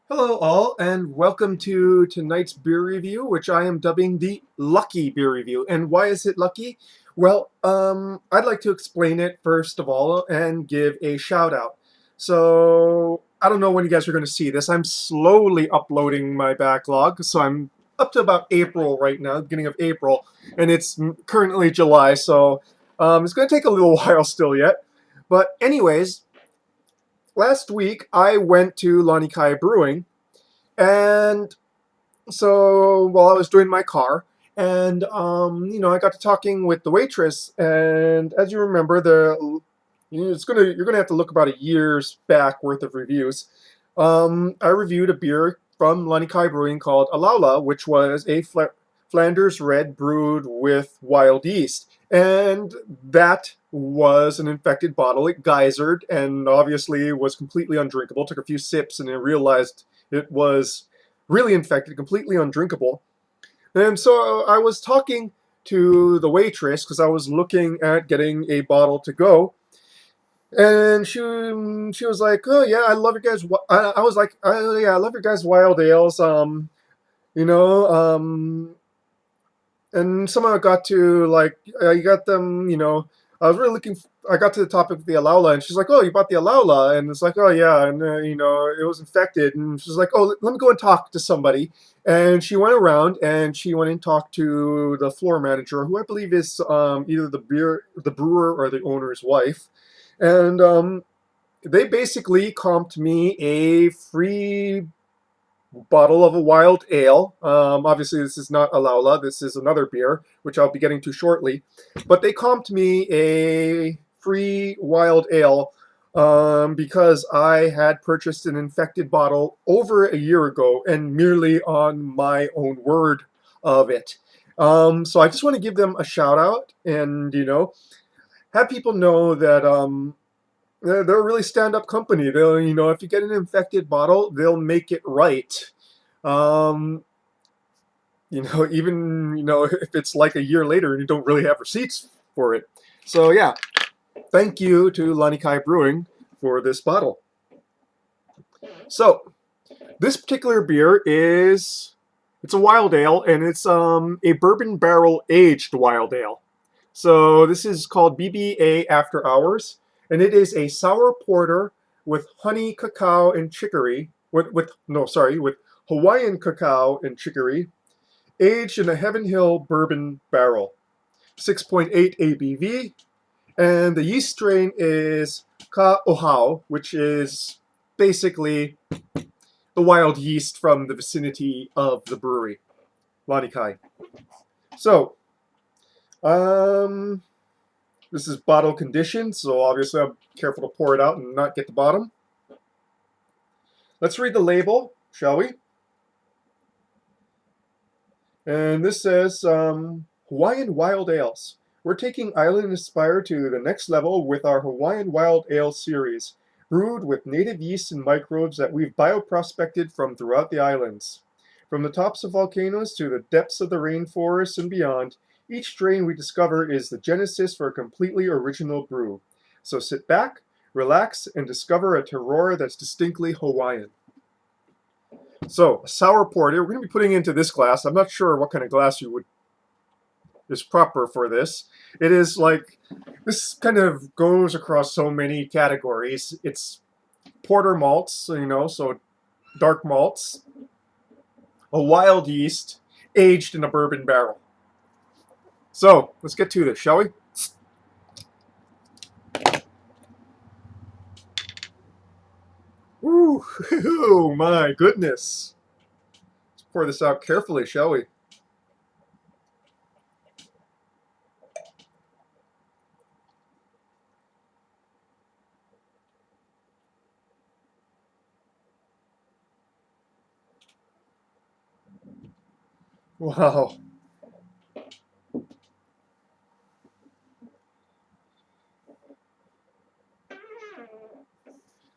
Hello all, and welcome to tonight's beer review, which I am dubbing the Lucky Beer Review. And why is it lucky? Well, I'd like to explain it first of all and give a shout out. So, I don't know when you guys are going to see this. I'm slowly uploading my backlog, so I'm up to about April right now, beginning of April, and it's currently July, so it's going to take a little while still yet. But anyways, last week I went to Lanikai Brewing, and so while I was doing my car, and I got to talking with the waitress, and as you remember, you're gonna have to look about a year's back worth of reviews. I reviewed a beer from Lanikai Brewing called Alaula, which was a Flanders Red brewed with wild yeast, and that was an infected bottle. It geysered and obviously was completely undrinkable. Took a few sips and then realized it was really infected, completely undrinkable. And so I was talking to the waitress because I was looking at getting a bottle to go, and she was like, "Oh yeah, I love your guys." I was like, "Oh yeah, I love your guys' wild ales." You know, and somehow got to like, you got them. I was really looking. I got to the topic of the Alaula, and she's like, "Oh, you bought the Alaula," and it's like, "Oh yeah," and it was infected, and she's like, "Oh, let me go and talk to somebody." And she went around and she went and talked to the floor manager, who I believe is either the brewer or the owner's wife, and they basically comped me a free bottle of a wild ale. Obviously, this is not Alaula. This is another beer, which I'll be getting to shortly. But they comped me a free wild ale because I had purchased an infected bottle over a year ago and merely on my own word of it. So I just want to give them a shout out and, have people know that they're a really stand-up company. They'll, if you get an infected bottle, they'll make it right. Um, even if it's like a year later and you don't really have receipts for it. So yeah, thank you to Lanikai Brewing for this bottle. So this particular beer it's a wild ale, and it's a bourbon barrel aged wild ale. So this is called BBA After Hours, and it is a sour porter with honey, cacao, and chicory. With Hawaiian cacao and chicory, aged in a Heaven Hill Bourbon Barrel. 6.8 ABV, and the yeast strain is Ka Ohau, which is basically the wild yeast from the vicinity of the brewery, Lanikai. So, um, this is bottle conditioned, so obviously I'm careful to pour it out and not get the bottom. Let's read the label, shall we? And this says Hawaiian Wild Ales. We're taking Island Aspire to the next level with our Hawaiian Wild Ale series, brewed with native yeasts and microbes that we've bioprospected from throughout the islands. From the tops of volcanoes to the depths of the rainforests and beyond, each strain we discover is the genesis for a completely original brew. So sit back, relax, and discover a terroir that's distinctly Hawaiian. So, sour porter, we're going to be putting into this glass. I'm not sure what kind of glass is proper for this. It is like, this kind of goes across so many categories. It's porter malts, so dark malts, a wild yeast, aged in a bourbon barrel. So, let's get to this, shall we? Ooh, oh my goodness. Let's pour this out carefully, shall we? Wow.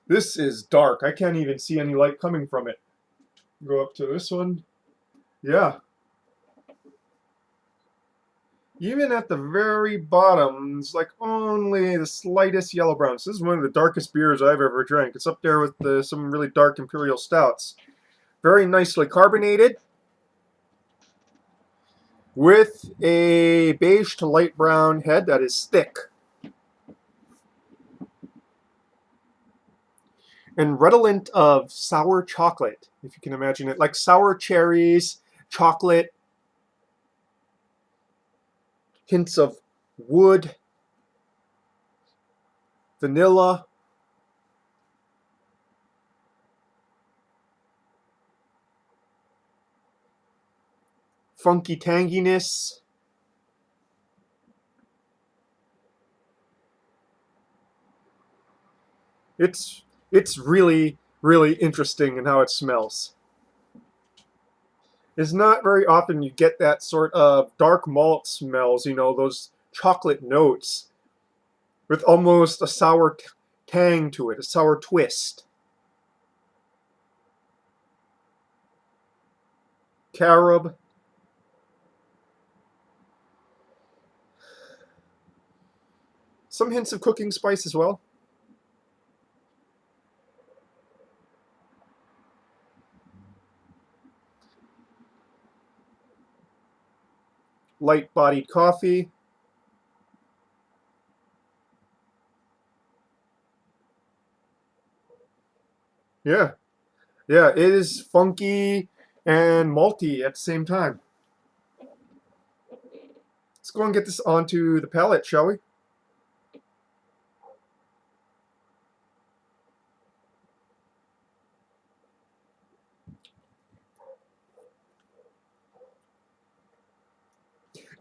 This is dark. I can't even see any light coming from it. Go up to this one. Yeah. Even at the very bottom, it's like only the slightest yellow brown. So this is one of the darkest beers I've ever drank. It's up there with some really dark imperial stouts. Very nicely carbonated, with a beige to light brown head that is thick and redolent of sour chocolate, if you can imagine it, like sour cherries, chocolate, hints of wood, vanilla, funky tanginess. It's it's really interesting in how it smells. It's not very often you get that sort of dark malt smells, you know, those chocolate notes with almost a sour tang to it, a sour twist. Carob, some hints of cooking spice as well. Light-bodied coffee. Yeah, yeah, it is funky and malty at the same time. Let's go and get this onto the palate, shall we?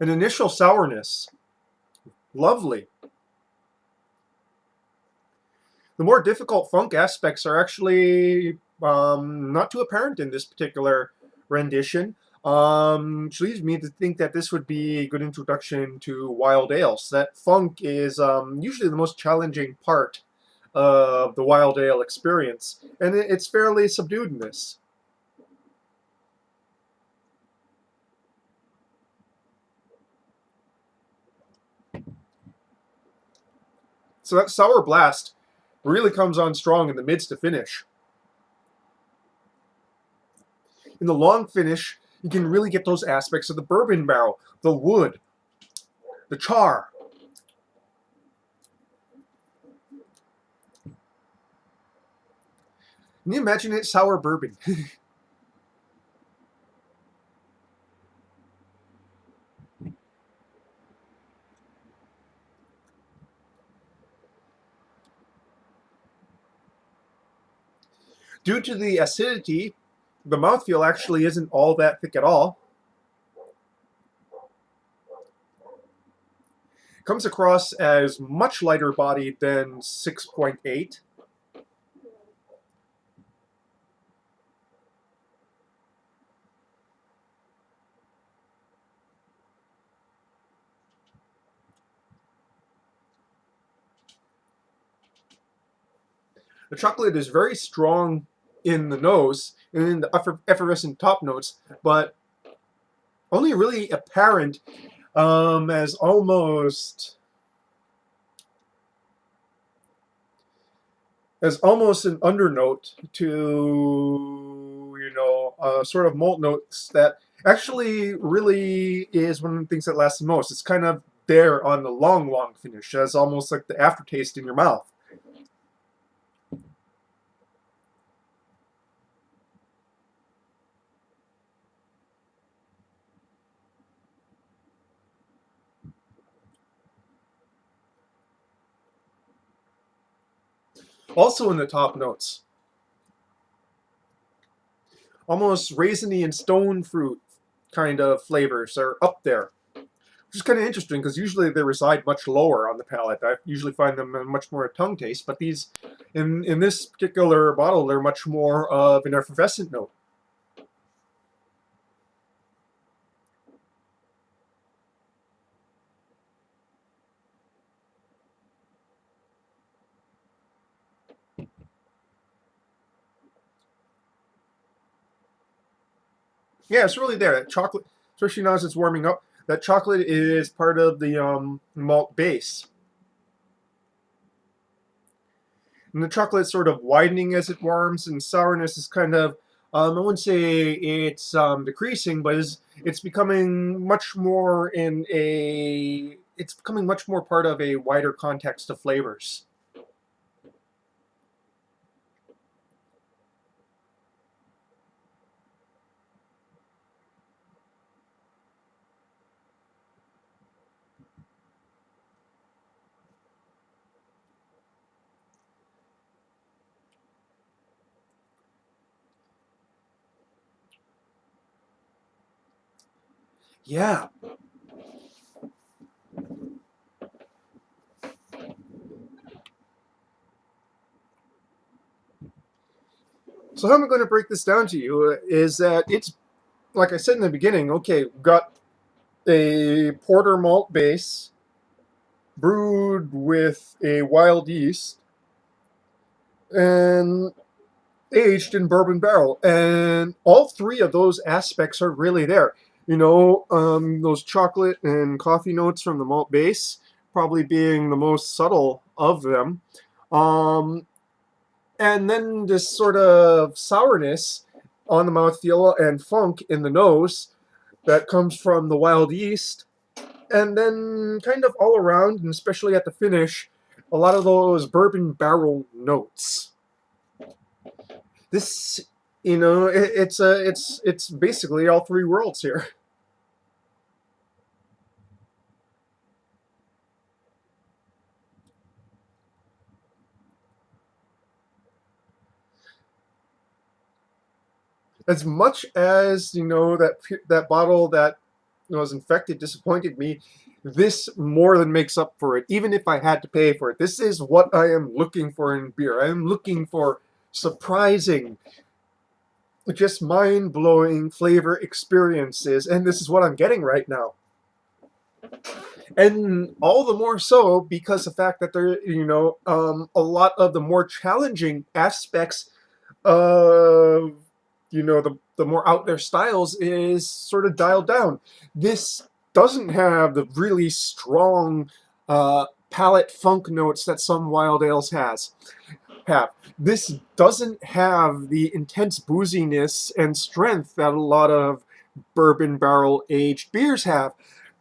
An initial sourness. Lovely. The more difficult funk aspects are actually not too apparent in this particular rendition, which leads me to think that this would be a good introduction to wild ales. That funk is usually the most challenging part of the wild ale experience, and it's fairly subdued in this. So that sour blast really comes on strong in the mids to finish. In the long finish, you can really get those aspects of the bourbon barrel, the wood, the char. Can you imagine it sour bourbon? Due to the acidity, the mouthfeel actually isn't all that thick at all. It comes across as much lighter bodied than 6.8. The chocolate is very strong in the nose and in the effervescent top notes, but only really apparent as almost an undernote to, you know, sort of malt notes that actually really is one of the things that lasts the most. It's kind of there on the long finish as almost like the aftertaste in your mouth. Also in the top notes, almost raisiny and stone fruit kind of flavors are up there, which is kind of interesting because usually they reside much lower on the palate. I usually find them much more a tongue taste, but these, in this particular bottle, they're much more of an effervescent note. Yeah, it's really there. That chocolate, especially now as it's warming up, that chocolate is part of the malt base. And the chocolate's sort of widening as it warms, and sourness is kind of I wouldn't say it's decreasing, but it's becoming much more in a it's becoming much more part of a wider context of flavors. Yeah. So how am I going to break this down to you? Is that it's like I said in the beginning? Okay, we've got a porter malt base brewed with a wild yeast and aged in bourbon barrel, and all three of those aspects are really there. Those chocolate and coffee notes from the malt base probably being the most subtle of them. Um, and then this sort of sourness on the mouthfeel and funk in the nose that comes from the wild yeast, and then kind of all around, and especially at the finish, a lot of those bourbon barrel notes. This, it's basically all three worlds here. As much as that bottle that was infected disappointed me, this more than makes up for it. Even if I had to pay for it, this is what I am looking for in beer. I am looking for surprising, just mind-blowing flavor experiences, and this is what I'm getting right now. And all the more so because the fact that a lot of the more challenging aspects of the more out there styles is sort of dialed down. This doesn't have the really strong palate funk notes that some wild ales have. This doesn't have the intense booziness and strength that a lot of bourbon barrel aged beers have,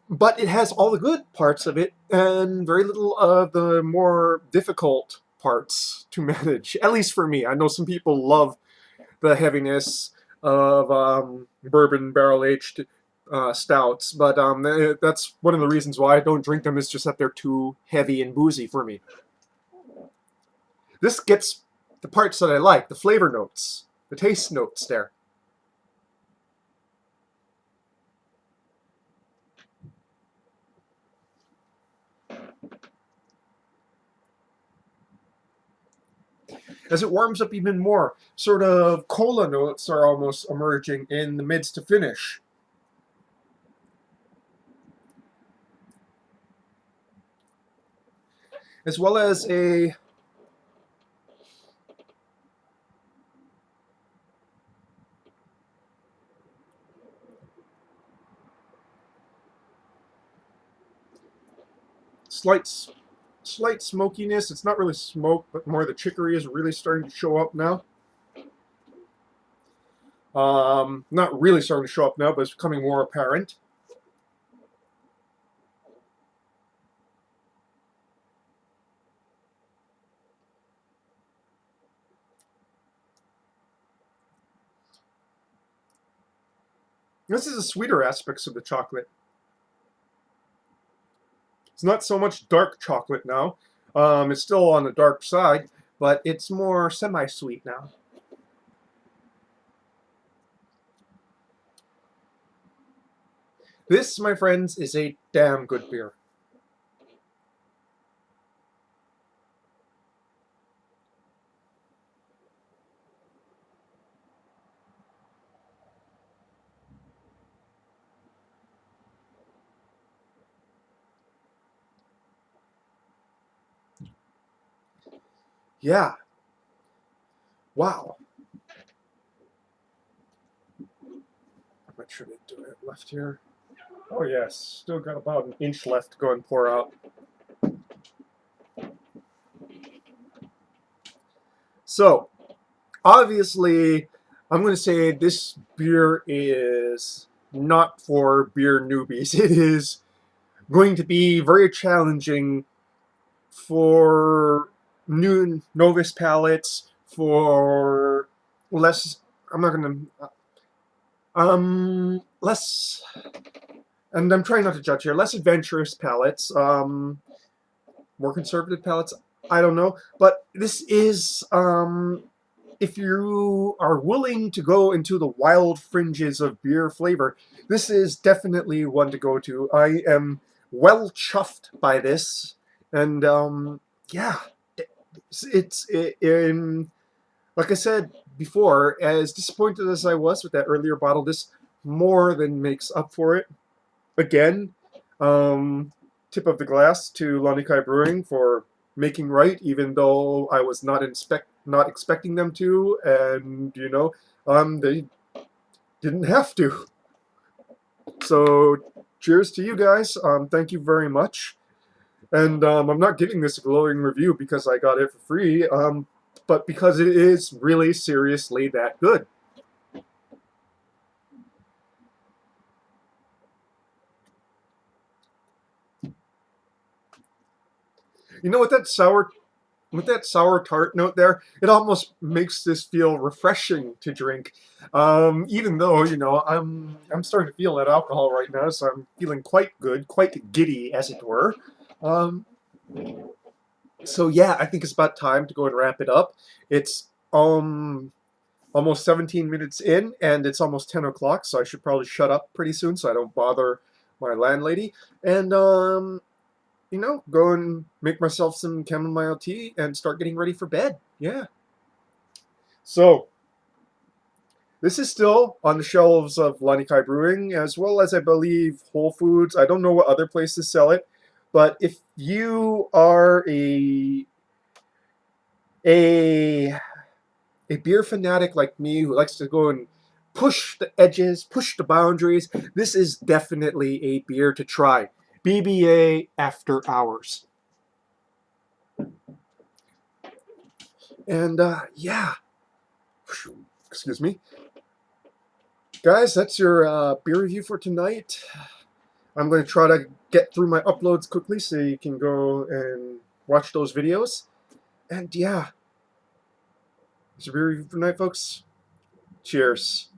but it has all the good parts of it and very little of the more difficult parts to manage. At least for me. I know some people love the heaviness of bourbon barrel aged stouts, but that's one of the reasons why I don't drink them. Is just that they're too heavy and boozy for me. This gets the parts that I like, the flavor notes, the taste notes there. As it warms up even more, sort of cola notes are almost emerging in the mids to finish, as well as a slight slight smokiness. It's not really smoke, but more the chicory is really starting to show up now. Not really starting to show up now, but it's becoming more apparent. This is the sweeter aspects of the chocolate. It's not so much dark chocolate now. It's still on the dark side, but it's more semi-sweet now. This, my friends, is a damn good beer. Yeah. Wow. How much should it do it left here? Oh yes, still got about an inch left to go and pour out. So, obviously, I'm going to say this beer is not for beer newbies. It is going to be very challenging for new novice palates, for less. I'm not going to. Less, and I'm trying not to judge here. Less adventurous palates. More conservative palates. I don't know, but this is if you are willing to go into the wild fringes of beer flavor, this is definitely one to go to. I am well chuffed by this, and yeah, it's like I said before, as disappointed as I was with that earlier bottle, this more than makes up for it. Again, tip of the glass to Lanikai Brewing for making right, even though I was not expecting them to, and they didn't have to. So, cheers to you guys. Thank you very much. And I'm not giving this a glowing review because I got it for free, but because it is really seriously that good. You know, with that sour tart note there, it almost makes this feel refreshing to drink. Even though I'm starting to feel that alcohol right now, so I'm feeling quite good, quite giddy, as it were. Um, so yeah, I think it's about time to go and wrap it up. It's almost 17 minutes in, and it's almost 10 o'clock, so I should probably shut up pretty soon so I don't bother my landlady. And go and make myself some chamomile tea and start getting ready for bed. Yeah. So, this is still on the shelves of Lanikai Brewing, as well as I believe Whole Foods. I don't know what other places sell it, but if you are a a beer fanatic like me who likes to go and push the edges, push the boundaries, this is definitely a beer to try. BBA After Hours. And yeah, excuse me. Guys, that's your beer review for tonight. I'm going to try to get through my uploads quickly so you can go and watch those videos. And yeah, it's your beer review for tonight, folks. Cheers.